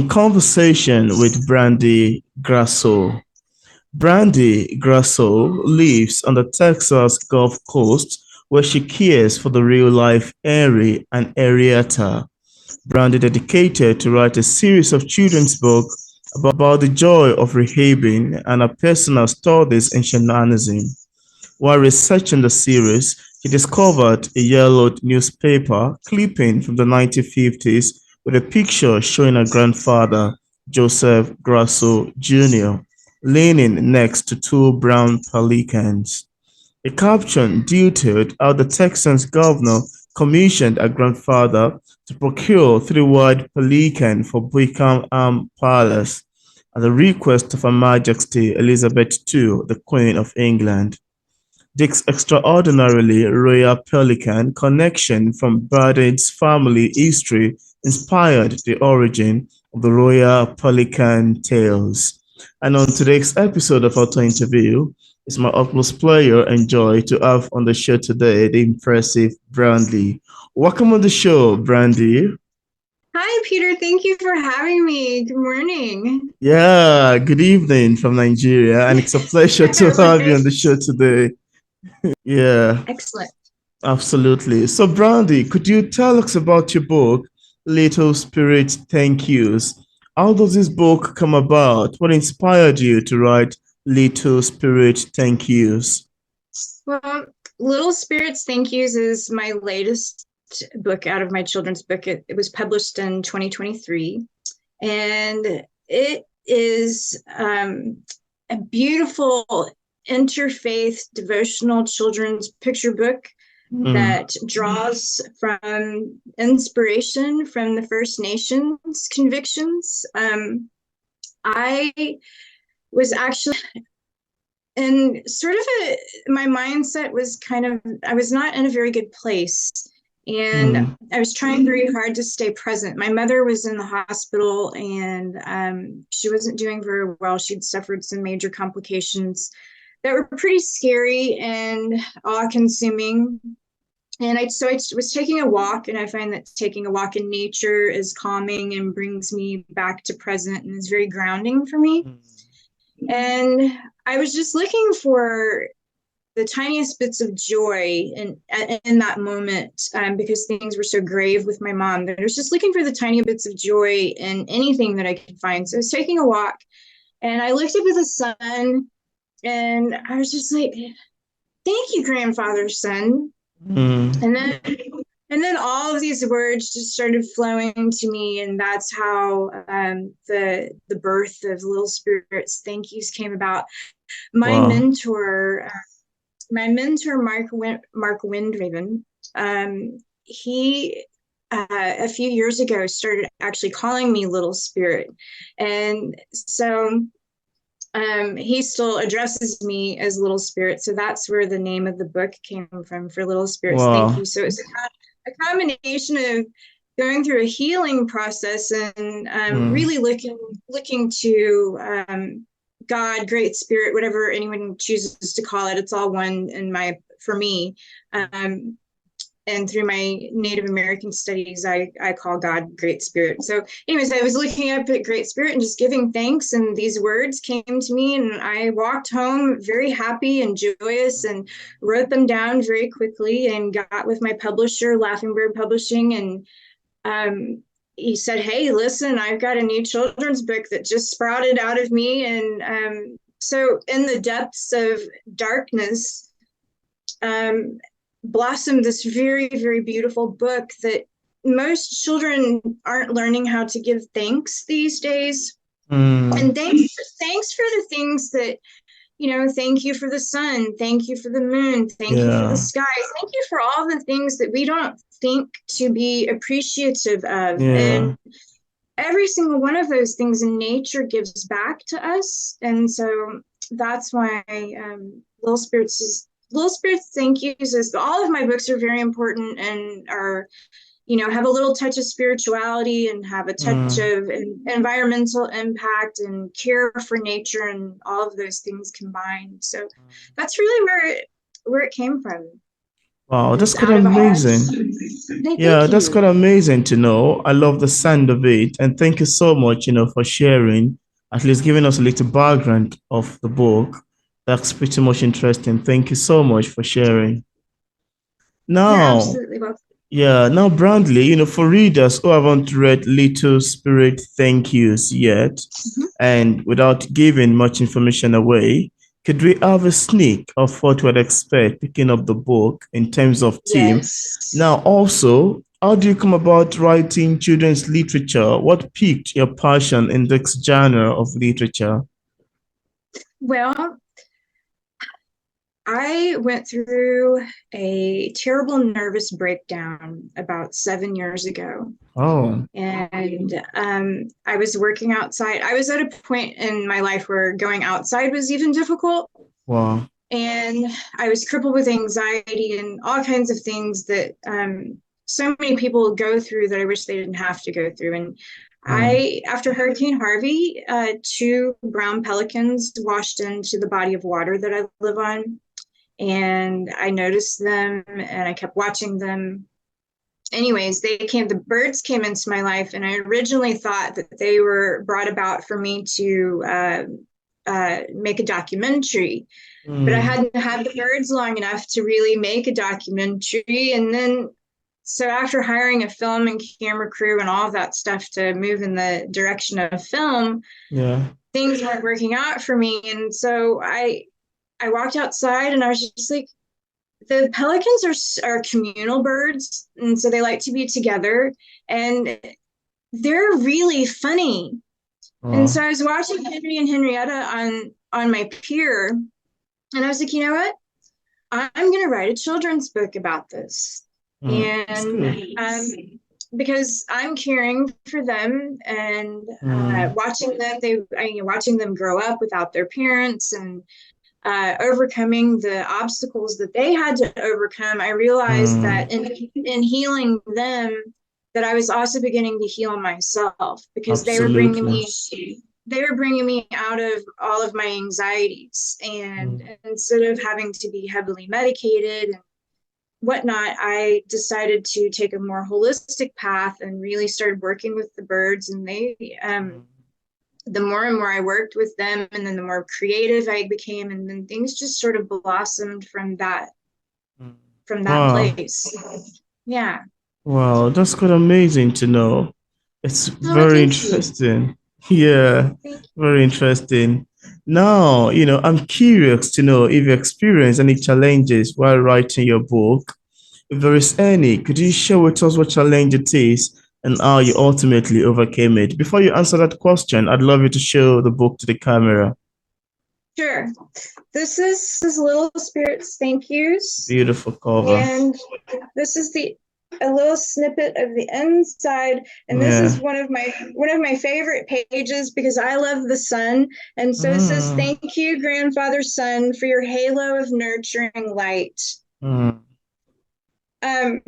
in conversation with Brandie Grasso. Brandie Grasso lives on the Texas Gulf Coast where she cares for the real-life Henry and Henrietta. Brandy dedicated to write a series of children's books about the joy of rehabbing and her personal studies in shamanism. While researching the series, he discovered a yellowed newspaper clipping from the 1950s with a picture showing her grandfather, Joseph Grasso Jr., leaning next to two brown pelicans. A caption detailed how the Texas governor commissioned her grandfather to procure three white pelicans for Buckingham Palace at the request of Her Majesty Elizabeth II, the Queen of England. Dick's extraordinarily Royal Pelican connection from Brandie's family history inspired the origin of the Royal Pelican Tales. And on today's episode of our interview, it's my utmost pleasure and joy to have on the show today the impressive Brandy. Welcome on the show, Brandy. Hi, Peter. Thank you for having me. Good morning. Yeah, good evening from Nigeria, and it's a pleasure to have you on the show today. Yeah, Excellent. absolutely. So, Brandy, could you tell us about your book, Little Spirit Thank Yous? How does this book come about? What inspired you to write Little Spirit Thank Yous? Well, Little Spirits Thank Yous is my latest book out of my children's book. It was published in 2023, and it is a beautiful interfaith devotional children's picture book that draws from inspiration from the First Nations convictions. I was actually in sort of my mindset was I was not in a very good place. And I was trying very hard to stay present. My mother was in the hospital and she wasn't doing very well. She'd suffered some major complications that were pretty scary and awe-consuming. And I was taking a walk, and I find that taking a walk in nature is calming and brings me back to present and is very grounding for me. And I was just looking for the tiniest bits of joy in that moment because things were so grave with my mom. But I was just looking for the tiny bits of joy in anything that I could find. So I was taking a walk, and I looked up at the sun, and I was just like, "Thank you, grandfather, son." And then all of these words just started flowing to me, and that's how the birth of Little Spirits Thank Yous came about. My mentor, Mark Windraven, he a few years ago started actually calling me Little Spirit, and so he still addresses me as Little Spirit. So that's where the name of the book came from, for Little Spirits Thank You. So it's a combination of going through a healing process and really looking to God, Great Spirit, whatever anyone chooses to call it. It's all one for me. And through my Native American studies, I call God Great Spirit. So anyways, I was looking up at Great Spirit and just giving thanks, and these words came to me, and I walked home very happy and joyous and wrote them down very quickly and got with my publisher, Laughing Bird Publishing, and he said, "Hey, listen, I've got a new children's book that just sprouted out of me." And so in the depths of darkness, blossomed this very, very beautiful book that most children aren't learning how to give thanks these days. And thanks for the things that, thank you for the sun, thank you for the moon, thank you for the sky, thank you for all the things that we don't think to be appreciative of. And every single one of those things in nature gives back to us. And so that's why Little Spirits Thank Yous is all of my books are very important and are, have a little touch of spirituality and have a touch of environmental impact and care for nature and all of those things combined. So that's really where it came from. Wow, that's It's quite out of a heart. amazing. Hey, Yeah, thank that's you. quite amazing to know. I love the sound of it. And thank you so much, for sharing, at least giving us a little background of the book. That's pretty much interesting. Thank you so much for sharing. You're Now, absolutely welcome. yeah, now, Brandley, for readers who haven't read Little Spirit Thank Yous yet, Mhm. and without giving much information away, could we have a sneak of what we'd expect picking up the book in terms of theme? Yes. Now, also, how do you come about writing children's literature? What piqued your passion in this genre of literature? Well, I went through a terrible nervous breakdown about 7 years ago. Oh, And I was working outside. I was at a point in my life where going outside was even difficult. wow. And I was crippled with anxiety and all kinds of things that so many people go through that I wish they didn't have to go through. And Mm, after Hurricane Harvey, two brown pelicans washed into the body of water that I live on. And I noticed them and I kept watching them. Anyways, the birds came into my life, and I originally thought that they were brought about for me to make a documentary, but I mm, hadn't had the birds long enough to really make a documentary. And then, so after hiring a film and camera crew and all of that stuff to move in the direction of film, yeah. things weren't working out for me. And so I walked outside and I was just like, the pelicans are communal birds, and so they like to be together, and they're really funny. And so Wow. I was watching Henry and Henrietta on my pier, and I was like, you know what? I'm going to write a children's book about this, That's and good. because I'm caring for them and Mm, watching them grow up without their parents and overcoming the obstacles that they had to overcome, I realized that mm, in healing them, that I was also beginning to heal myself because absolutely. they were bringing me out of all of my anxieties, and Mm, instead of having to be heavily medicated and whatnot, I decided to take a more holistic path and really started working with the birds. And mm, the more and more I worked with them, and then the more creative I became, and then things just sort of blossomed mm. from that Wow. place. Yeah. Wow, that's quite amazing to know. It's Oh, very thank you. interesting. Yeah, Thank very interesting. Now, I'm curious to know if you experienced any challenges while writing your book. If there is any, could you share with us what challenge it is and how you ultimately overcame it? Before you answer that question, I'd love you to show the book to the camera. you. Sure. This is Little Spirits Thank Yous, Beautiful cover. and this is the a little snippet of the inside, and this is Yeah. one of my favorite pages because I love the sun. And so it says, Mm, thank you, grandfather sun, for your halo of nurturing light. mm, um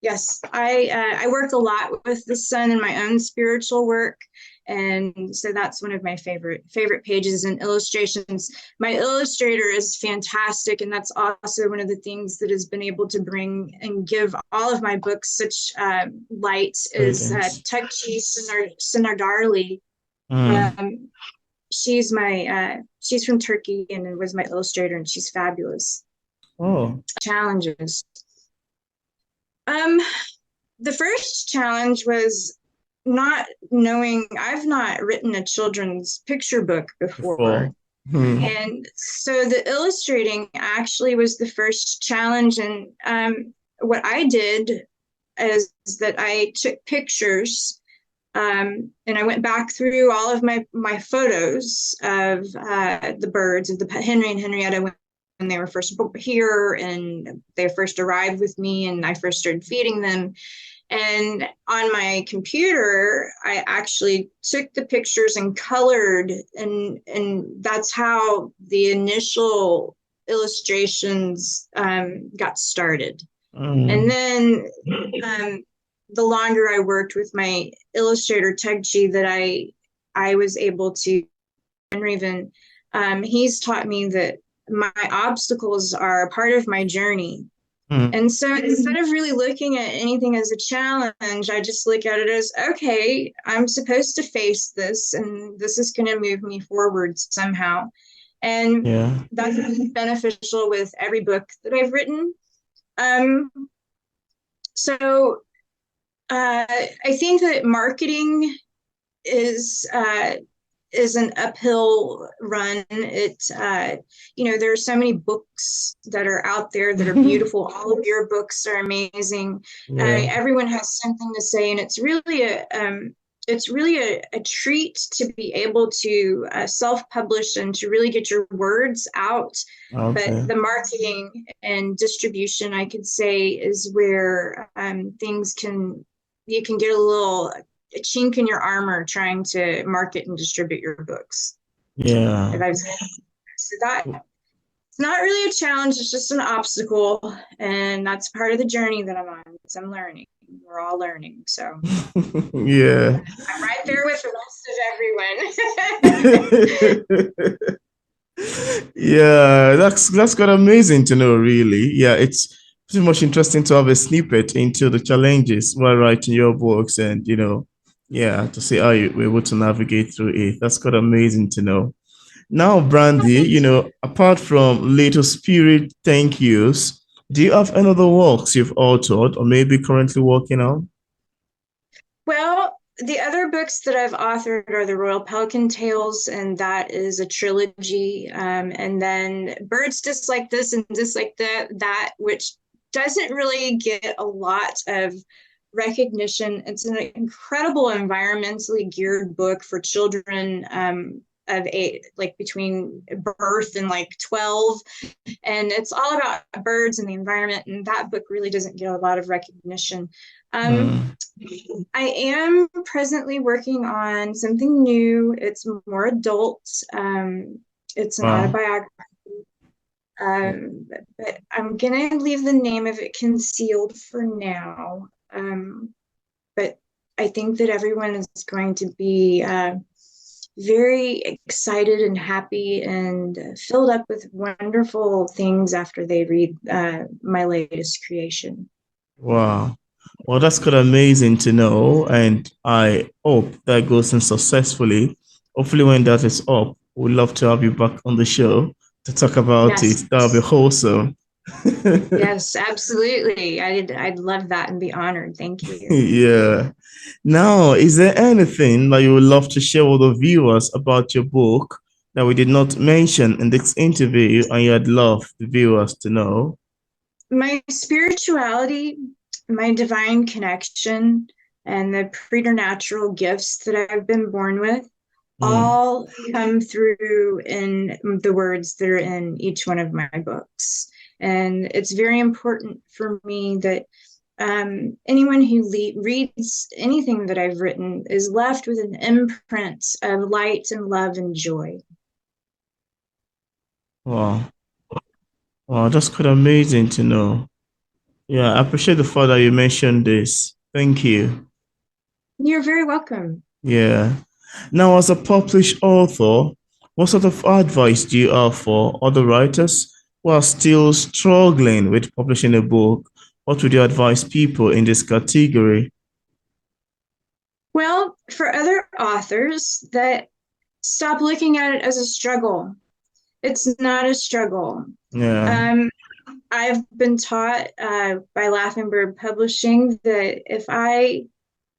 Yes, I work a lot with the sun in my own spiritual work, and so that's one of my favorite pages and illustrations. My illustrator is fantastic, and that's also one of the things that has been able to bring and give all of my books such light is greetings. Tukchi Sinardarli. Mm. Um, she's from Turkey and was my illustrator, and she's fabulous. Oh, Challenges. Um, the first challenge was not knowing. I've not written a children's picture book before. before. Hmm. And so the illustrating actually was the first challenge. And what I did is that I took pictures, and I went back through all of my photos of the birds, of the Henry and Henrietta when they were first here and they first arrived with me and I first started feeding them. And on my computer, I actually took the pictures and colored, and that's how the initial illustrations got started. And Mm. then um, the longer I worked with my illustrator Tegchi, that I was able to, and even he's taught me that my obstacles are a part of my journey, Mm. And so instead of really looking at anything as a challenge, I just look at it as, okay, I'm supposed to face this, and this is going to move me forward somehow. And Yeah. that's beneficial with every book that I've written. Um, so I think that marketing is an uphill run. There are so many books that are out there that are beautiful. All of your books are amazing. Yeah. Everyone has something to say, and it's really a treat to be able to self-publish and to really get your words out. But Okay. the marketing and distribution, I could say, is where you can get a chink in your armor trying to market and distribute your books. Yeah. So that it's not really a challenge, it's just an obstacle, and that's part of the journey that I'm on. I'm learning. We're all learning. So Yeah. I'm right there with the rest of everyone. Yeah, that's quite amazing to know, really. Yeah, it's pretty much interesting to have a snippet into the challenges while writing your books and, yeah, to see how you were able to navigate through it. That's quite amazing to know. Now, Brandy, apart from Little Spirit thank yous, do you have any other works you've authored or maybe currently working on? Well, the other books that I've authored are the Royal Pelican Tales, and that is a trilogy. And then Birds Just Like This and Just Like that, which doesn't really get a lot of recognition. It's an incredible environmentally geared book for children of eight, like between birth and like 12. And it's all about birds and the environment. And that book really doesn't get a lot of recognition. Um, Mm. I am presently working on something new. It's more adult. It's an Wow. autobiography. But I'm gonna leave the name of it concealed for now. But I think that everyone is going to be very excited and happy and filled up with wonderful things after they read my latest creation. Wow. Well, that's quite amazing to know, and I hope that goes in successfully. Hopefully, when that is up, we'd love to have you back on the show to talk about Yes, it. That'll be wholesome. yes, absolutely. I'd love that and be honored. Thank you. Yeah. Now, is there anything that you would love to share with the viewers about your book that we did not mention in this interview and you'd love the viewers to know? My spirituality, my divine connection, and the preternatural gifts that I've been born with Mm. all come through in the words that are in each one of my books. And it's very important for me that anyone who reads anything that I've written is left with an imprint of light and love and joy. Wow. Wow, that's quite amazing to know. Yeah, I appreciate the fact that you mentioned this. Thank you. You're very welcome. Yeah. Now, as a published author, what sort of advice do you have for other writers who are still struggling with publishing a book? What would you advise people in this category? Well, for other authors, that stop looking at it as a struggle. It's not a struggle. Yeah, Um, I've been taught by Laughing Bird Publishing that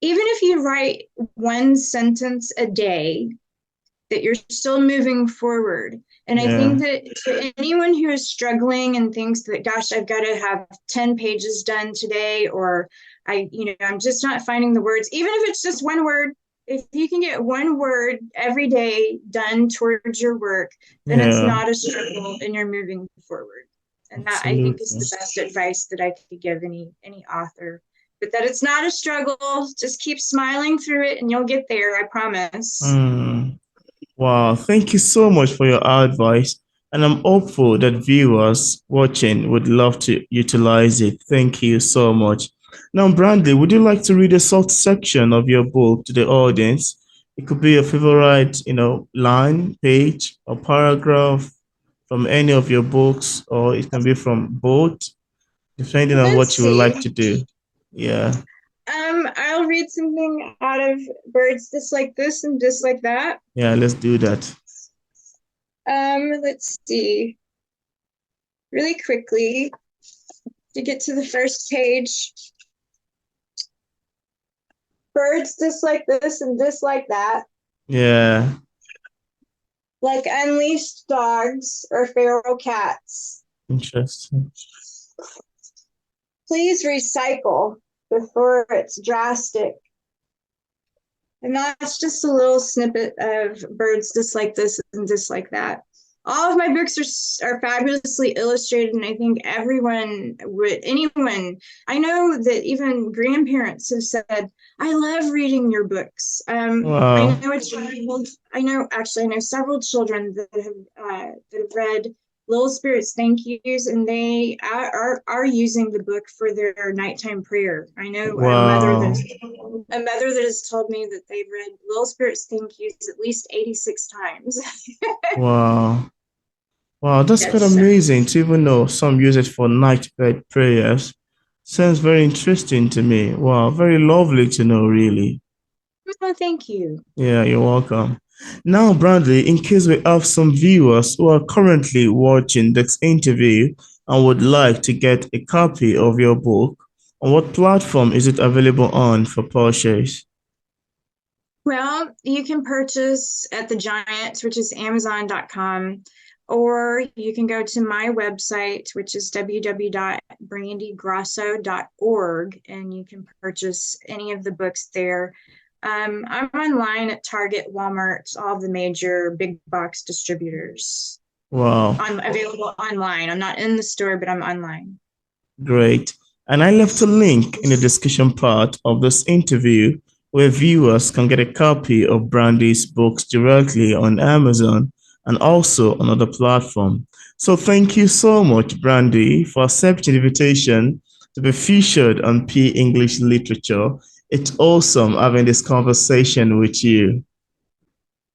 even if you write one sentence a day, that you're still moving forward. And I think yeah, that to anyone who is struggling and thinks that, gosh, I've got to have 10 pages done today, or I'm just not finding the words, even if it's just one word, if you can get one word every day done towards your work, then it's yeah, not a struggle and you're moving forward. And that I think is absolutely. the best advice that I could give any author. But that it's not a struggle. Just keep smiling through it and you'll get there, I promise. Mm. Wow, thank you so much for your advice. And I'm hopeful that viewers watching would love to utilize it. Thank you so much. Now, Brandy, would you like to read a short section of your book to the audience? It could be a favorite, line, page, or paragraph from any of your books, or it can be from both. depending on Let's what you would like see. to do. Yeah. I'll read something out of Birds Just Like This and Just Like That. Yeah, let's do that. Let's see. Really quickly to get to the first page. Birds just like this and just like that. Yeah. Like unleashed dogs or feral cats. Interesting. Please recycle before it's drastic. And that's just a little snippet of Birds Just Like This and Just Like That. All of my books are fabulously illustrated, and I think anyone, I know that even grandparents have said, I love reading your books. Wow. I know several children that have read Little Spirits Thank Yous, and they are using the book for their nighttime prayer. I know Wow. a mother that has told me that they've read Little Spirits Thank Yous at least 86 times. Wow. Wow, that's quite Yes. amazing to even know some use it for night bed prayers. Sounds very interesting to me. Wow, very lovely to know, really. Oh, thank you. Yeah, you're welcome. Now, Bradley, in case we have some viewers who are currently watching this interview and would like to get a copy of your book, on what platform is it available on for purchase? Well, you can purchase at the Giants, which is Amazon.com, or you can go to my website, which is www.brandiegrasso.org, and you can purchase any of the books there. I'm online at Target, Walmart, all the major big box distributors. Wow. I'm available online. I'm not in the store, but I'm online. Great. And I left a link in the discussion part of this interview where viewers can get a copy of Brandy's books directly on Amazon and also on other platforms. So thank you so much, Brandy, for accepting the invitation to be featured on P English Literature. It's awesome having this conversation with you.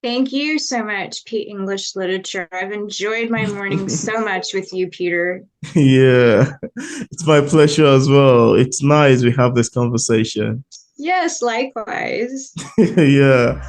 Thank you so much, P English Literature. I've enjoyed my morning so much with you, Peter. Yeah, it's my pleasure as well. It's nice we have this conversation. Yes, likewise. Yeah.